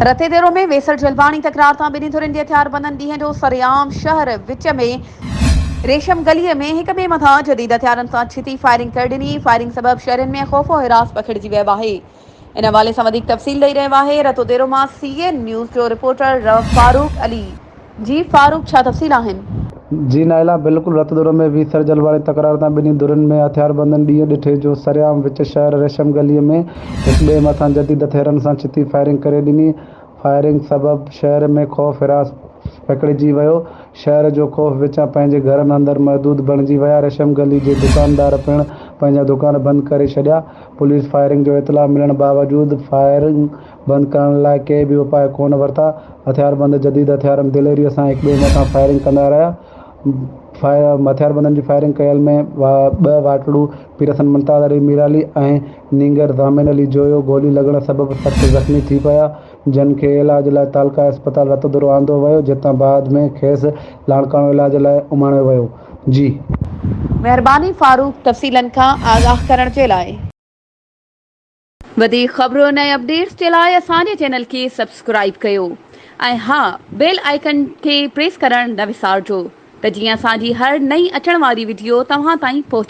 रतेदेरो में वेसर जलवाणी तकरार तां ॿिन्ही धुरनि जे हथियारबंदनि ॾींहं जो सरेआम शहर विच में रेशम गलीअ में हिक ॿिए मथां जदीद हथियारनि सां छिती फायरिंग करे ॾिनी। फायरिंग सबबि शहरनि में ख़ौफ़ हिरास पखिड़िजी वियो आहे। इन हवाले सां वधीक तफ़सील ॾेई रहियो आहे रतोदेरो मां CN न्यूज़ जो रिपोर्टर फारूक अली। जी फारूक, छा तफ़सील आहिनि? जी नाइला, बिल्कुल रतदुर में वीसर जलवाणी तकरार तां ॿिन्ही धुरनि में हथियारबंदनि ॾींहं ॾिठे जो सरेआम विच शहर रेशम गलीअ में हिक ॿिए मथां जदीद हथियारनि सां छिती फायरिंग करे ॾिनी। फायरिंग सबबि शहर में ख़ौफ़ हिरास पकिड़िजी वियो। शहर जो ख़ौफ़ विचां पंहिंजे घरनि अंदरि महदूद बणिजी विया। रेशम गली जे दुकानदार पिणु पंहिंजा दुकान बंदि करे छॾिया। पुलिस फायरिंग जो इतला मिलण बावजूदि फायरिंग बंदि करण लाइ के बि उपाय कोन वरिता। हथियारबंद जदीद हथियारनि दिलेरीअ सां हिक ॿिए मथां फायरिंग कंदा रहिया। हथियारबंदनि जी फायरिंग कयल में 2 वाटड़ू पीरसन मुमताज़ अली मीराली ऐं नींगर ज़ामिन अली जोयो गोली लॻण सबबि सख़्तु ज़ख़्मी थी पिया, जिन खे इलाज लाइ तालका अस्पताल रतदुरो आंदो वियो, जितां बाद में खेसि लाड़काणो इलाज लाइ उमाणियो वियो। जी महिरबानी फारूक, तफ़सीलनि खां आगाह करण जे लाइ। वधीक ख़बरुनि ऐं अपडेट्स जे लाइ असांजे चैनल खे सब्सक्राइब कयो ऐं हा, बेल आइकन खे प्रेस करण न विसारिजो त जीअं असांजी हर नई अचण वारी वीडियो तव्हां ताईं पहुचे।